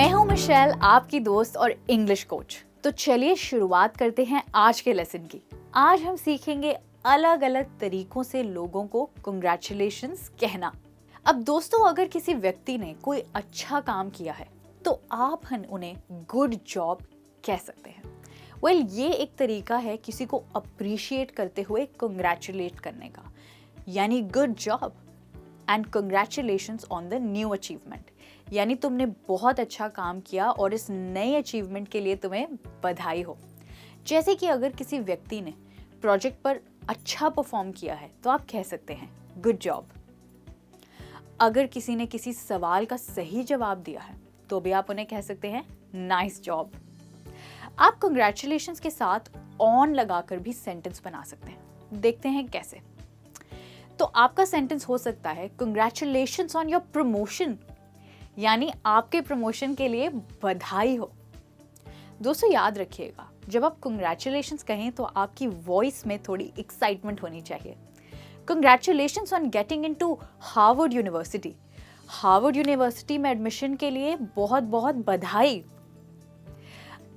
मैं हूं मिशेल, आपकी दोस्त और इंग्लिश कोच। तो चलिए शुरुआत करते हैं आज के लेसन की। आज हम सीखेंगे अलग अलग तरीकों से लोगों को कंग्रेचुलेशंस कहना। अब दोस्तों, अगर किसी व्यक्ति ने कोई अच्छा काम किया है तो आप उन्हें गुड जॉब कह सकते हैं। ये एक तरीका है किसी को अप्रिशिएट करते हुए कंग्रेचुलेट करने का, यानी good job and congratulations on the new achievement, यानी तुमने बहुत अच्छा काम किया और इस नए अचीवमेंट के लिए तुम्हें बधाई हो। जैसे कि अगर किसी व्यक्ति ने प्रोजेक्ट पर अच्छा परफॉर्म किया है तो आप कह सकते हैं गुड जॉब। अगर किसी ने किसी सवाल का सही जवाब दिया है तो भी आप उन्हें कह सकते हैं नाइस जॉब। आप कंग्रेचुलेशंस के साथ ऑन लगाकर भी सेंटेंस बना सकते हैं। देखते हैं कैसे। तो आपका सेंटेंस हो सकता है कंग्रेचुलेशंस ऑन योर प्रमोशन, यानी आपके प्रमोशन के लिए बधाई हो। दोस्तों याद रखिएगा, जब आप कंग्रेचुलेशंस कहें तो आपकी वॉइस में थोड़ी एक्साइटमेंट होनी चाहिए। Congratulations on getting into Harvard university, Harvard university में एडमिशन के लिए बहुत बहुत बधाई।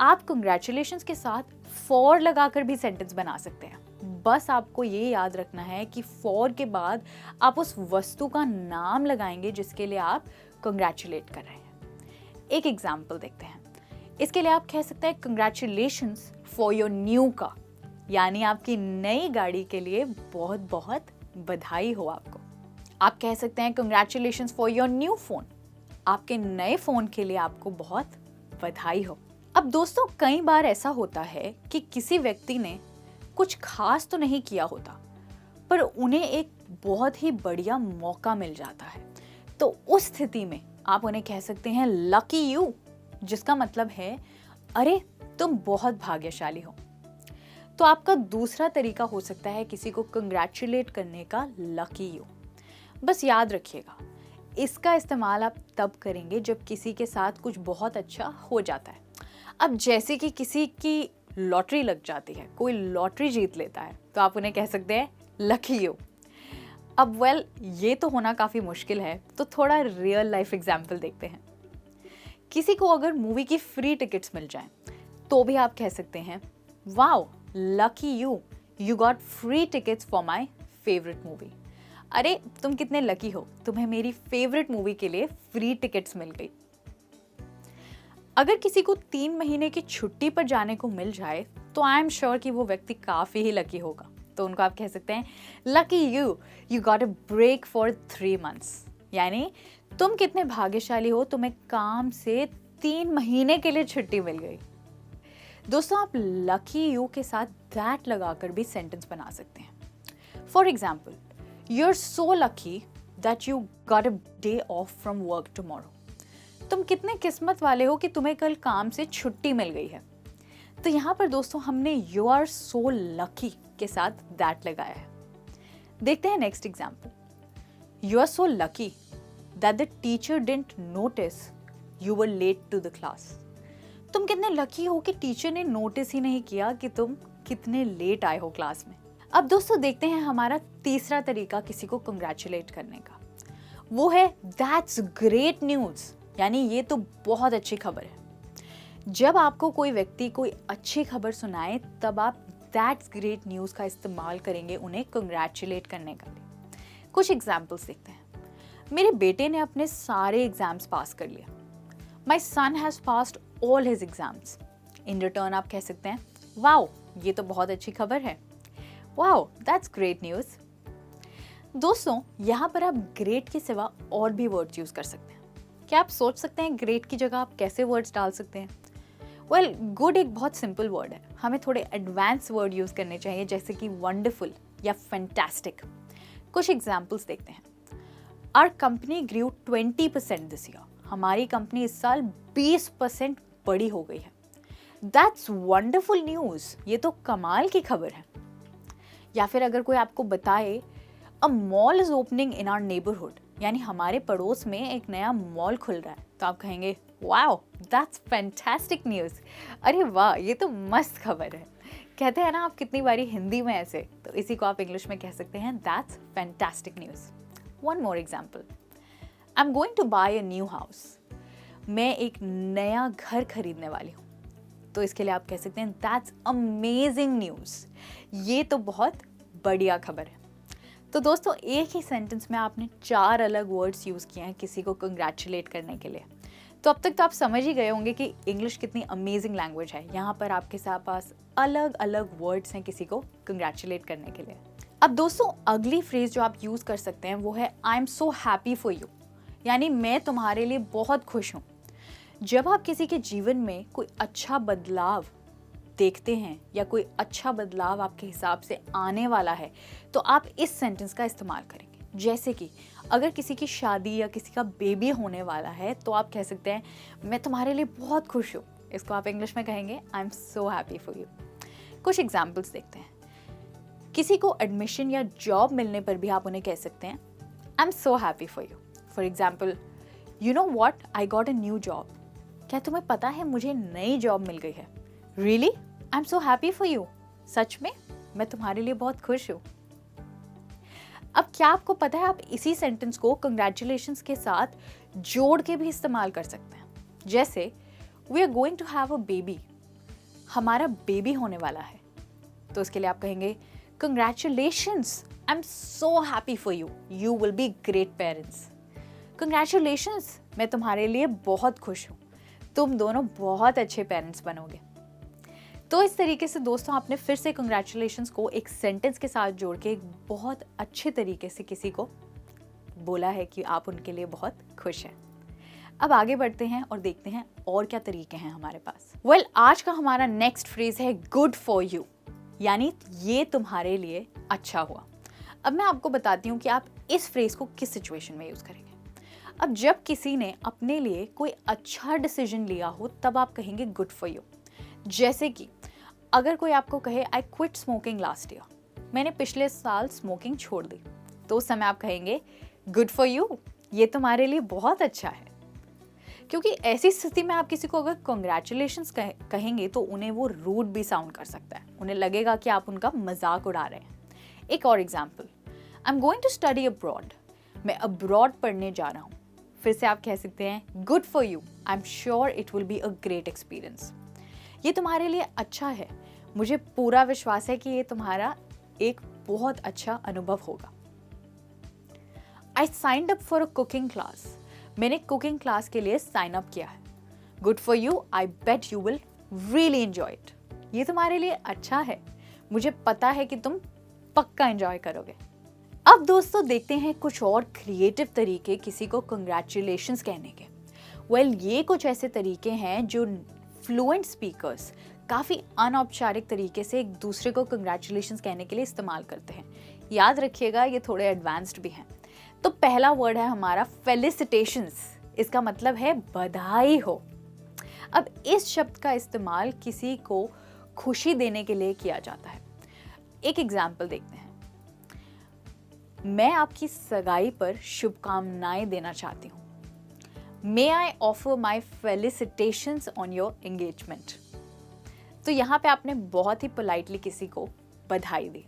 आप कंग्रेचुलेशंस के साथ फॉर लगाकर भी सेंटेंस बना सकते हैं। बस आपको ये याद रखना है कि फॉर के बाद आप उस वस्तु का नाम लगाएंगे जिसके लिए आप कंग्रेचुलेट कर रहे हैं। एक एग्जाम्पल देखते हैं। इसके लिए आप कह सकते हैं congratulations for your new car, यानी आपकी नई गाड़ी के लिए बहुत बहुत बधाई हो आपको। आप कह सकते हैं congratulations for your new phone, आपके नए फोन के लिए आपको बहुत बधाई हो। अब दोस्तों, कई बार ऐसा होता है कि किसी व्यक्ति ने कुछ खास तो नहीं किया होता, पर उन्हें एक बहुत ही बढ़िया मौका मिल जाता है। तो उस स्थिति में आप उन्हें कह सकते हैं लकी यू, जिसका मतलब है अरे तुम बहुत भाग्यशाली हो। तो आपका दूसरा तरीका हो सकता है किसी को कंग्रेचुलेट करने का लकी यू। बस याद रखिएगा, इसका इस्तेमाल आप तब करेंगे जब किसी के साथ कुछ बहुत अच्छा हो जाता है। अब जैसे कि किसी की लॉटरी लग जाती है, कोई लॉटरी जीत लेता है, तो आप उन्हें कह सकते हैं लकी यू। अब ये तो होना काफ़ी मुश्किल है, तो थोड़ा रियल लाइफ एग्जाम्पल देखते हैं। किसी को अगर मूवी की फ्री टिकट्स मिल जाएं, तो भी आप कह सकते हैं wow lucky you, you got free tickets for my favourite movie. अरे तुम कितने लकी हो, तुम्हें मेरी फेवरेट मूवी के लिए फ्री टिकट्स मिल गई। अगर किसी को 3 महीने की छुट्टी पर जाने को मिल जाए तो आई एम श्योर कि वो व्यक्ति काफ़ी ही लकी होगा। तो उनको आप कह सकते हैं lucky you, you got a break for 3 months, यानी तुम कितने भाग्यशाली हो, तुम्हें काम से 3 महीने के लिए छुट्टी मिल गई। दोस्तों, आप लकी यू के साथ दैट लगाकर भी सेंटेंस बना सकते हैं। For example, you are so lucky that you got a day off from work tomorrow. तुम कितने किस्मत वाले हो कि तुम्हें कल काम से छुट्टी मिल गई है। तो यहाँ पर दोस्तों हमने यू आर सो लकी के साथ दैट लगाया है। देखते हैं next example. You are so lucky that the teacher didn't notice you were late to the class. तुम कितने लकी हो कि टीचर ने नोटिस ही नहीं किया कि तुम कितने लेट आए हो क्लास में। अब दोस्तों देखते हैं हमारा तीसरा तरीका किसी को कंग्रेचुलेट करने का, वो है दैट्स ग्रेट न्यूज़, यानी ये तो बहुत अच्छी खबर है। जब आपको कोई व्यक्ति कोई अच्छी खबर सुनाए तब आप दैट्स ग्रेट न्यूज़ का इस्तेमाल करेंगे उन्हें कंग्रेचुलेट करने का लिए। कुछ एग्जाम्पल्स देखते हैं। मेरे बेटे ने अपने सारे एग्जाम्स पास कर लिया। My son has passed all his exams. In return आप कह सकते हैं वाओ, ये तो बहुत अच्छी खबर है, वाओ दैट्स ग्रेट न्यूज़। दोस्तों, यहाँ पर आप ग्रेट के सिवा और भी वर्ड्स यूज़ कर सकते हैं। क्या आप सोच सकते हैं ग्रेट की जगह आप कैसे वर्ड्स डाल सकते हैं? गुड एक बहुत सिंपल वर्ड है, हमें थोड़े एडवांस वर्ड यूज़ करने चाहिए, जैसे कि वंडरफुल या फैंटास्टिक। कुछ एग्जाम्पल्स देखते हैं। Our company grew 20% this year. हमारी कंपनी इस साल 20% बड़ी हो गई है। दैट्स वंडरफुल न्यूज़, ये तो कमाल की खबर है। या फिर अगर कोई आपको बताए a mall is opening in our neighbourhood, यानी हमारे पड़ोस में एक नया मॉल खुल रहा है, तो आप कहेंगे वाओ दैट्स फैंटास्टिक न्यूज़। अरे वाह, ये तो मस्त खबर है। कहते हैं ना आप कितनी बारी हिंदी में ऐसे, तो इसी को आप इंग्लिश में कह सकते हैं that's fantastic news. One more example, I am going to buy a new house. मैं एक नया घर खरीदने वाली हूँ, तो इसके लिए आप कह सकते हैं दैट्स अमेजिंग न्यूज़। ये तो बहुत बढ़िया खबर है। तो दोस्तों, एक ही सेंटेंस में आपने 4 अलग वर्ड्स यूज़ किए हैं किसी को कंग्रेचुलेट करने के लिए। तो अब तक तो आप समझ ही गए होंगे कि इंग्लिश कितनी अमेजिंग लैंग्वेज है। यहाँ पर आपके पास अलग अलग वर्ड्स हैं किसी को कंग्रेचुलेट करने के लिए। अब दोस्तों, अगली फ्रेज जो आप यूज़ कर सकते हैं वो है आई am so happy for you, यानी मैं तुम्हारे लिए बहुत खुश हूँ। जब आप किसी के जीवन में कोई अच्छा बदलाव देखते हैं या कोई अच्छा बदलाव आपके हिसाब से आने वाला है, तो आप इस सेंटेंस का इस्तेमाल करेंगे। जैसे कि अगर किसी की शादी या किसी का बेबी होने वाला है, तो आप कह सकते हैं मैं तुम्हारे लिए बहुत खुश हूँ। इसको आप इंग्लिश में कहेंगे आई am so happy for you. कुछ एग्जाम्पल्स देखते हैं। किसी को एडमिशन या जॉब मिलने पर भी आप उन्हें कह सकते हैं आई am so happy for you. For example, you know what, I got a new job. क्या तुम्हें पता है मुझे नई जॉब मिल गई है? Really, I am so happy for you. सच में, मैं तुम्हारे लिए बहुत खुश हूँ। अब क्या आपको पता है आप इसी सेंटेंस को कंग्रेचुलेशंस के साथ जोड़ के भी इस्तेमाल कर सकते हैं। जैसे we are going to have a baby, हमारा बेबी होने वाला है, तो उसके लिए आप कहेंगे congratulations, I am so happy for you, you will be great parents. Congratulations, मैं तुम्हारे लिए बहुत खुश हूँ, तुम दोनों बहुत अच्छे पेरेंट्स बनोगे। तो इस तरीके से दोस्तों, आपने फिर से कंग्रेचुलेशंस को एक सेंटेंस के साथ जोड़ के एक बहुत अच्छे तरीके से किसी को बोला है कि आप उनके लिए बहुत खुश हैं। अब आगे बढ़ते हैं और देखते हैं और क्या तरीके हैं हमारे पास। आज का हमारा नेक्स्ट फ्रेज है गुड फॉर यू, यानी ये तुम्हारे लिए अच्छा हुआ। अब मैं आपको बताती हूँ कि आप इस फ्रेज को किस सिचुएशन में यूज करेंगे। अब जब किसी ने अपने लिए कोई अच्छा डिसीजन लिया हो, तब आप कहेंगे गुड फॉर यू। जैसे कि अगर कोई आपको कहे I quit smoking last year, मैंने पिछले साल स्मोकिंग छोड़ दी, तो उस समय आप कहेंगे गुड फॉर यू, ये तुम्हारे लिए बहुत अच्छा है। क्योंकि ऐसी स्थिति में आप किसी को अगर कॉन्ग्रेचुलेशंस कहेंगे तो उन्हें वो रूड भी साउंड कर सकता है, उन्हें लगेगा कि आप उनका मजाक उड़ा रहे हैं। एक और example, I am going to study abroad, मैं अब्रॉड पढ़ने जा रहा हूँ, फिर से आप कह सकते हैं good for you, I am sure it will be a great experience, ये तुम्हारे लिए अच्छा है, मुझे पूरा विश्वास है कि ये तुम्हारा एक बहुत अच्छा अनुभव होगा। I signed up for a cooking class, मैंने कुकिंग क्लास के लिए साइन अप किया है, good for you, I bet you will really enjoy it, ये तुम्हारे लिए अच्छा है, मुझे पता है कि तुम पक्का एंजॉय करोगे। अब दोस्तों, देखते हैं कुछ और क्रिएटिव तरीके किसी को कंग्रेचुलेशंस कहने के। ये कुछ ऐसे तरीके हैं जो फ्लुएंट स्पीकर्स काफ़ी अनौपचारिक तरीके से एक दूसरे को कंग्रेचुलेशंस कहने के लिए इस्तेमाल करते हैं। याद रखिएगा, ये थोड़े एडवांस्ड भी हैं। तो पहला वर्ड है हमारा फेलिसिटेशंस, इसका मतलब है बधाई हो। अब इस शब्द का इस्तेमाल किसी को खुशी देने के लिए किया जाता है। एक एग्जाम्पल देखते हैं, मैं आपकी सगाई पर शुभकामनाएं देना चाहती हूँ, may I offer my felicitations on your engagement. तो यहाँ पे आपने बहुत ही पोलाइटली किसी को बधाई दी।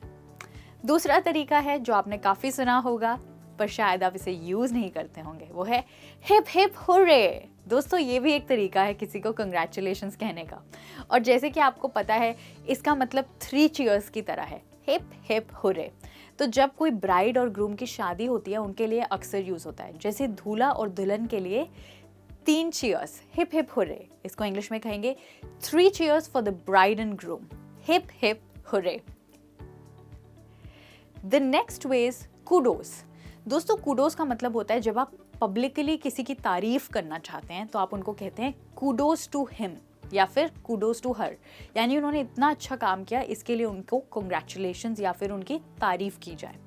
दूसरा तरीका है जो आपने काफ़ी सुना होगा पर शायद आप इसे यूज़ नहीं करते होंगे, वो है हिप हिप हुर्रे। दोस्तों, ये भी एक तरीका है किसी को कंग्रेचुलेशंस कहने का, और जैसे कि आपको पता है इसका मतलब 3 चीयर्स की तरह है, हिप हिप हुर्रे। तो जब कोई ब्राइड और ग्रूम की शादी होती है उनके लिए अक्सर यूज़ होता है, जैसे दूल्हा और दुल्हन के लिए 3 चीयर्स, हिप हिप हुर्रे। इसको इंग्लिश में कहेंगे 3 cheers for the bride and groom, hip hip hurray. The next way is kudos. दोस्तों, कुडोस का मतलब होता है जब आप पब्लिकली किसी की तारीफ करना चाहते हैं तो आप उनको कहते हैं कुडोस टू हिम या फिर कुडोस टू हर, यानी उन्होंने इतना अच्छा काम किया, इसके लिए उनको कांग्रेचुलेशंस या फिर उनकी तारीफ की जाए।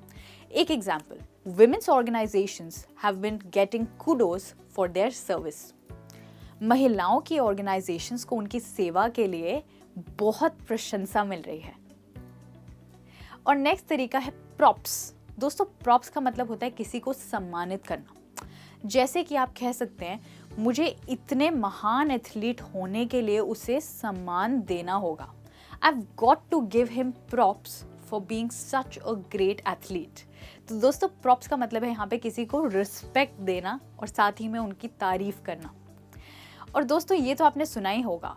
एक example, women's organizations have been getting kudos for their service. महिलाओं की ऑर्गेनाइजेशंस को उनकी सेवा के लिए बहुत प्रशंसा मिल रही है। और नेक्स्ट तरीका है प्रॉप्स। दोस्तों, प्रॉप्स का मतलब होता है किसी को सम्मानित करना। जैसे कि आप कह सकते हैं मुझे इतने महान एथलीट होने के लिए उसे सम्मान देना होगा। I've got to give him props for being such a great athlete. तो दोस्तों, प्रॉप्स का मतलब है यहाँ पे किसी को रिस्पेक्ट देना और साथ ही में उनकी तारीफ करना। और दोस्तों ये तो आपने सुना ही होगा,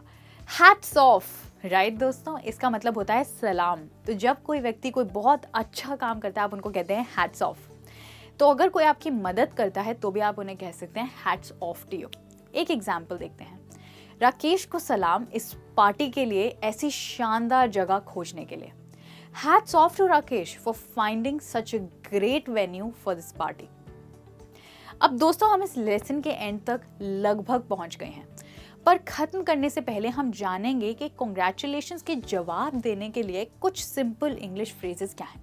हैट्स ऑफ, राइट दोस्तों, इसका मतलब होता है सलाम। तो जब कोई व्यक्ति कोई बहुत अच्छा काम करता है आप उनको कहते हैं हैट्स ऑफ। तो अगर कोई आपकी मदद करता है तो भी आप उन्हें कह सकते हैं हैट्स ऑफ टू यू। एक एग्जाम्पल देखते हैं। राकेश को सलाम इस पार्टी के लिए ऐसी शानदार जगह खोजने के लिए। Hats off to Rakesh for finding such a great venue for this party. अब दोस्तों हम इस लेसन के एंड तक लगभग पहुंच गए हैं, पर खत्म करने से पहले हम जानेंगे कि कॉन्ग्रेचुलेशंस के जवाब देने के लिए कुछ सिंपल इंग्लिश फ्रेजेस क्या हैं।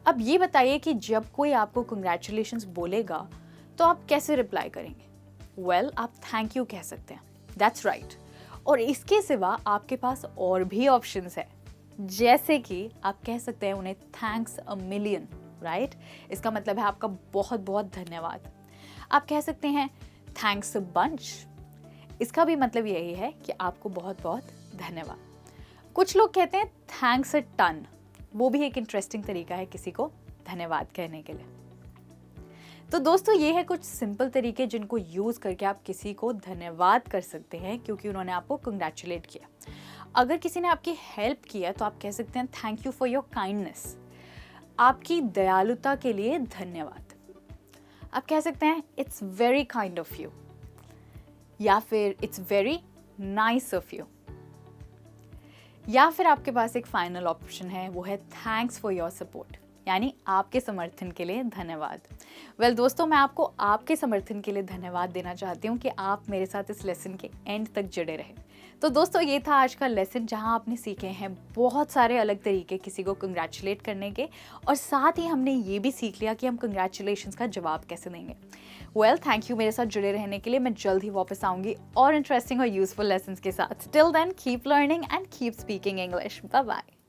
अब ये बताइए कि जब कोई आपको कॉन्ग्रेचुलेशंस बोलेगा तो आप कैसे रिप्लाई करेंगे? वेल, आप थैंक यू कह सकते हैं, दैट्स राइट। और इसके सिवा आपके पास और भी ऑप्शंस है, जैसे कि आप कह सकते हैं उन्हें थैंक्स अ मिलियन, राइट? इसका मतलब है आपका बहुत बहुत धन्यवाद। आप कह सकते हैं थैंक्स अ बंच, इसका भी मतलब यही है कि आपको बहुत बहुत धन्यवाद। कुछ लोग कहते हैं थैंक्स अ टन, वो भी एक इंटरेस्टिंग तरीका है किसी को धन्यवाद कहने के लिए। तो दोस्तों ये है कुछ सिंपल तरीके जिनको यूज करके आप किसी को धन्यवाद कर सकते हैं क्योंकि उन्होंने आपको कंग्रेचुलेट किया। अगर किसी ने आपकी हेल्प किया तो आप कह सकते हैं thank you for your kindness, आपकी दयालुता के लिए धन्यवाद। आप कह सकते हैं it's very kind of you, या फिर it's very nice of you, या फिर आपके पास एक फाइनल ऑप्शन है, वो है थैंक्स फॉर योर सपोर्ट, यानी आपके समर्थन के लिए धन्यवाद। वेल दोस्तों, मैं आपको आपके समर्थन के लिए धन्यवाद देना चाहती हूँ कि आप मेरे साथ इस लेसन के एंड तक जुड़े रहे। तो दोस्तों ये था आज का लेसन, जहाँ आपने सीखे हैं बहुत सारे अलग तरीके किसी को कंग्रेचुलेट करने के, और साथ ही हमने ये भी सीख लिया कि हम कंग्रेचुलेशंस का जवाब कैसे देंगे। वेल, थैंक यू मेरे साथ जुड़े रहने के लिए। मैं जल्द ही वापस आऊंगी और इंटरेस्टिंग और यूजफुल लेसन्स के साथ। Till then keep learning and keep speaking English. Bye bye.